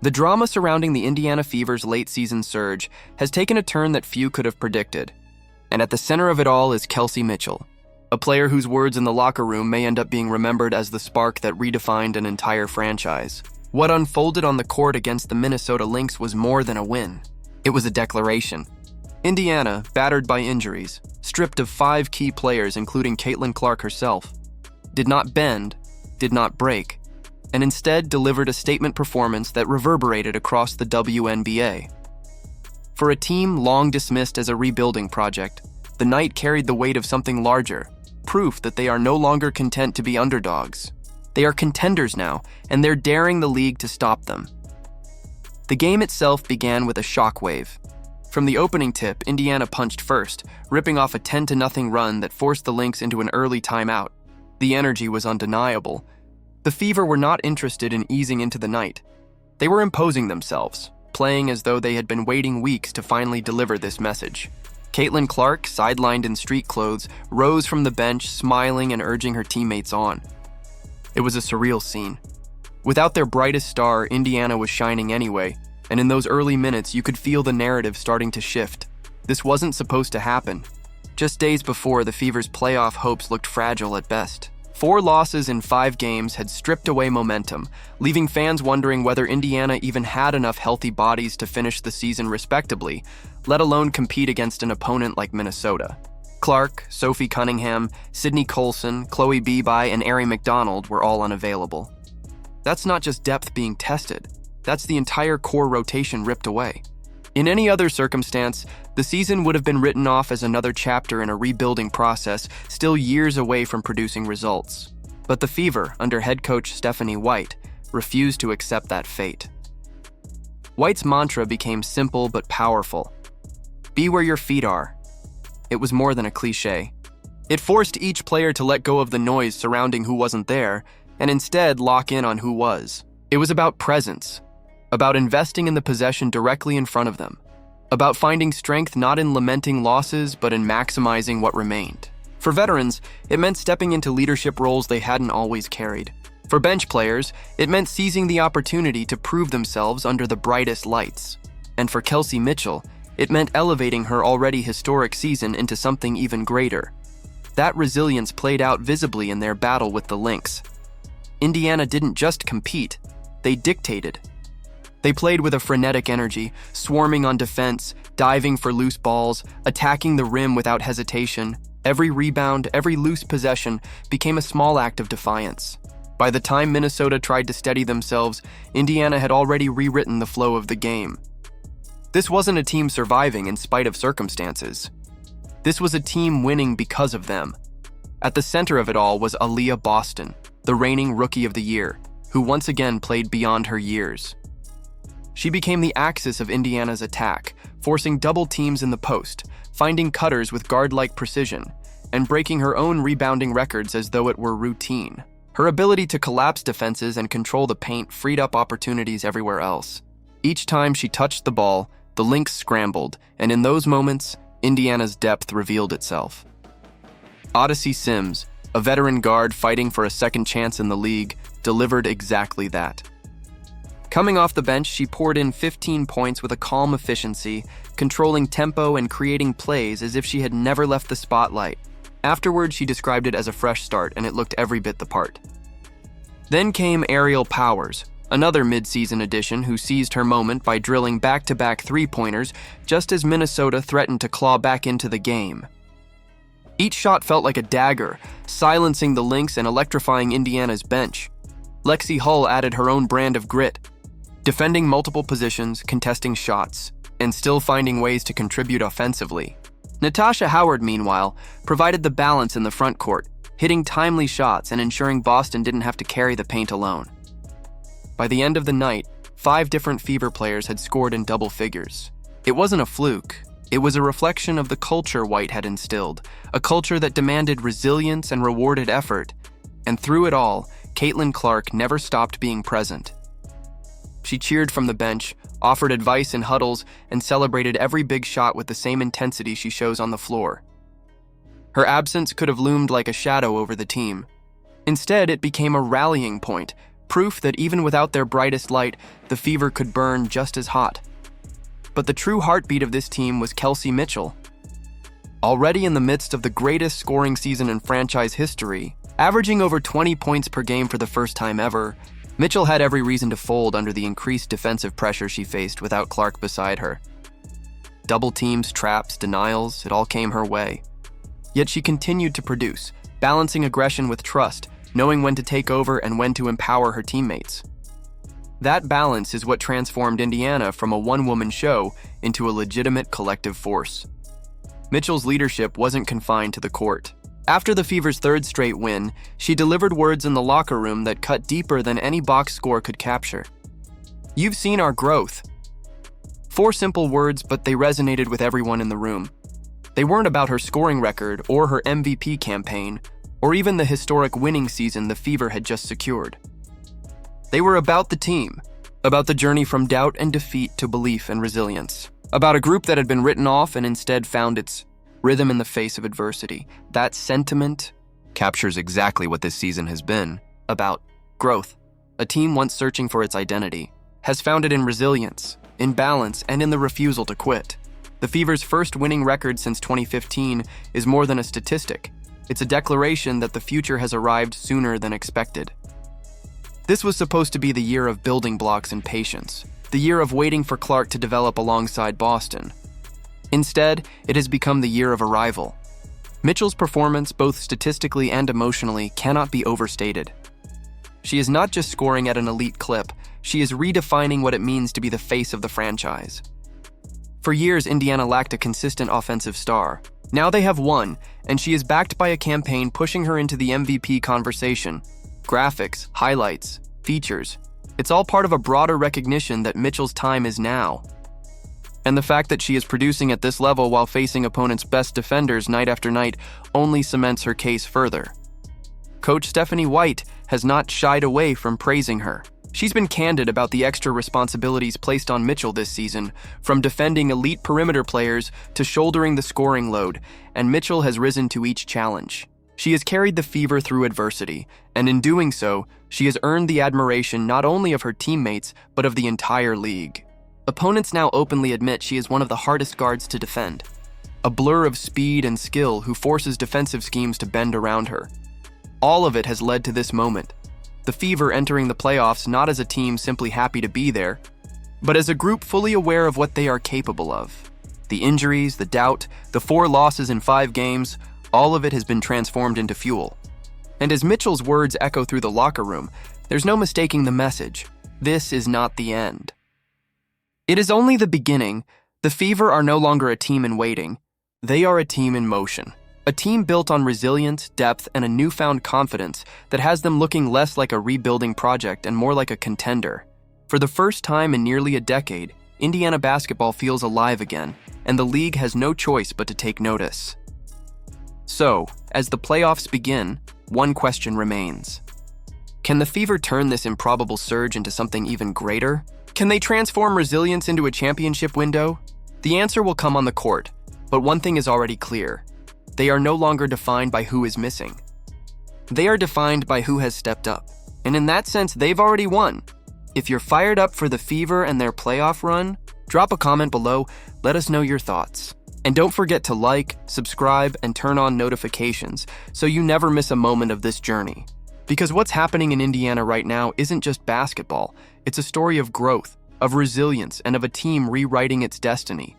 The drama surrounding the Indiana Fever's late-season surge has taken a turn that few could have predicted. And at the center of it all is Kelsey Mitchell, a player whose words in the locker room may end up being remembered as the spark that redefined an entire franchise. What unfolded on the court against the Minnesota Lynx was more than a win. It was a declaration. Indiana, battered by injuries, stripped of 5 key players including Caitlin Clark herself, did not bend, did not break, and instead delivered a statement performance that reverberated across the WNBA. For a team long dismissed as a rebuilding project, the night carried the weight of something larger, proof that they are no longer content to be underdogs. They are contenders now, and they're daring the league to stop them. The game itself began with a shockwave. From the opening tip, Indiana punched first, ripping off a 10-0 run that forced the Lynx into an early timeout. The energy was undeniable. The Fever were not interested in easing into the night. They were imposing themselves, playing as though they had been waiting weeks to finally deliver this message. Caitlin Clark, sidelined in street clothes, rose from the bench, smiling and urging her teammates on. It was a surreal scene. Without their brightest star, Indiana was shining anyway, and in those early minutes you could feel the narrative starting to shift. This wasn't supposed to happen. Just days before, the Fever's playoff hopes looked fragile at best. 4 losses in 5 games had stripped away momentum, leaving fans wondering whether Indiana even had enough healthy bodies to finish the season respectably, let alone compete against an opponent like Minnesota. Clark, Sophie Cunningham, Sydney Colson, Chloe Beebe, and Ari McDonald were all unavailable. That's not just depth being tested, that's the entire core rotation ripped away. In any other circumstance, the season would have been written off as another chapter in a rebuilding process still years away from producing results. But the Fever, under head coach Stephanie White, refused to accept that fate. White's mantra became simple but powerful. Be where your feet are. It was more than a cliche. It forced each player to let go of the noise surrounding who wasn't there and instead lock in on who was. It was about presence, about investing in the possession directly in front of them, about finding strength not in lamenting losses but in maximizing what remained. For veterans, it meant stepping into leadership roles they hadn't always carried. For bench players, it meant seizing the opportunity to prove themselves under the brightest lights. And for Kelsey Mitchell, it meant elevating her already historic season into something even greater. That resilience played out visibly in their battle with the Lynx. Indiana didn't just compete, they dictated. They played with a frenetic energy, swarming on defense, diving for loose balls, attacking the rim without hesitation. Every rebound, every loose possession became a small act of defiance. By the time Minnesota tried to steady themselves, Indiana had already rewritten the flow of the game. This wasn't a team surviving in spite of circumstances. This was a team winning because of them. At the center of it all was Aaliyah Boston, the reigning Rookie of the Year, who once again played beyond her years. She became the axis of Indiana's attack, forcing double teams in the post, finding cutters with guard-like precision, and breaking her own rebounding records as though it were routine. Her ability to collapse defenses and control the paint freed up opportunities everywhere else. Each time she touched the ball, the Lynx scrambled, and in those moments, Indiana's depth revealed itself. Odyssey Sims, a veteran guard fighting for a second chance in the league, delivered exactly that. Coming off the bench, she poured in 15 points with a calm efficiency, controlling tempo and creating plays as if she had never left the spotlight. Afterward, she described it as a fresh start, and it looked every bit the part. Then came Ariel Powers, another mid-season addition who seized her moment by drilling back-to-back three-pointers just as Minnesota threatened to claw back into the game. Each shot felt like a dagger, silencing the Lynx and electrifying Indiana's bench. Lexi Hull added her own brand of grit, defending multiple positions, contesting shots, and still finding ways to contribute offensively. Natasha Howard, meanwhile, provided the balance in the front court, hitting timely shots and ensuring Boston didn't have to carry the paint alone. By the end of the night, 5 different Fever players had scored in double figures. It wasn't a fluke. It was a reflection of the culture White had instilled, a culture that demanded resilience and rewarded effort. And through it all, Caitlin Clark never stopped being present. She cheered from the bench, offered advice in huddles, and celebrated every big shot with the same intensity she shows on the floor. Her absence could have loomed like a shadow over the team. Instead, it became a rallying point, proof that even without their brightest light, the Fever could burn just as hot. But the true heartbeat of this team was Kelsey Mitchell. Already in the midst of the greatest scoring season in franchise history, averaging over 20 points per game for the first time ever, Mitchell had every reason to fold under the increased defensive pressure she faced without Clark beside her. Double teams, traps, denials, it all came her way. Yet she continued to produce, balancing aggression with trust, knowing when to take over and when to empower her teammates. That balance is what transformed Indiana from a one-woman show into a legitimate collective force. Mitchell's leadership wasn't confined to the court. After the Fever's third straight win, she delivered words in the locker room that cut deeper than any box score could capture. "You've seen our growth." 4 simple words, but they resonated with everyone in the room. They weren't about her scoring record or her MVP campaign, or even the historic winning season the Fever had just secured. They were about the team, about the journey from doubt and defeat to belief and resilience, about a group that had been written off and instead found its rhythm in the face of adversity. That sentiment captures exactly what this season has been about: growth. A team once searching for its identity has found it in resilience, in balance, and in the refusal to quit. The Fever's first winning record since 2015 is more than a statistic. It's a declaration that the future has arrived sooner than expected. This was supposed to be the year of building blocks and patience, the year of waiting for Clark to develop alongside Boston. Instead, it has become the year of arrival. Mitchell's performance, both statistically and emotionally, cannot be overstated. She is not just scoring at an elite clip, she is redefining what it means to be the face of the franchise. For years, Indiana lacked a consistent offensive star. Now they have one, and she is backed by a campaign pushing her into the MVP conversation. Graphics, highlights, features. It's all part of a broader recognition that Mitchell's time is now. And the fact that she is producing at this level while facing opponents' best defenders night after night only cements her case further. Coach Stephanie White has not shied away from praising her. She's been candid about the extra responsibilities placed on Mitchell this season, from defending elite perimeter players to shouldering the scoring load, and Mitchell has risen to each challenge. She has carried the Fever through adversity, and in doing so, she has earned the admiration not only of her teammates, but of the entire league. Opponents now openly admit she is one of the hardest guards to defend, a blur of speed and skill who forces defensive schemes to bend around her. All of it has led to this moment. The Fever entering the playoffs not as a team simply happy to be there, but as a group fully aware of what they are capable of. The injuries, the doubt, the 4 losses in 5 games, all of it has been transformed into fuel. And as Mitchell's words echo through the locker room, there's no mistaking the message. This is not the end. It is only the beginning. The Fever are no longer a team in waiting. They are a team in motion. A team built on resilience, depth, and a newfound confidence that has them looking less like a rebuilding project and more like a contender. For the first time in nearly a decade, Indiana basketball feels alive again, and the league has no choice but to take notice. So, as the playoffs begin, one question remains. Can the Fever turn this improbable surge into something even greater? Can they transform resilience into a championship window? The answer will come on the court, but one thing is already clear. They are no longer defined by who is missing. They are defined by who has stepped up, and in that sense, they've already won. If you're fired up for the Fever and their playoff run, drop a comment below, let us know your thoughts. And don't forget to like, subscribe, and turn on notifications so you never miss a moment of this journey. Because what's happening in Indiana right now isn't just basketball, it's a story of growth, of resilience, and of a team rewriting its destiny.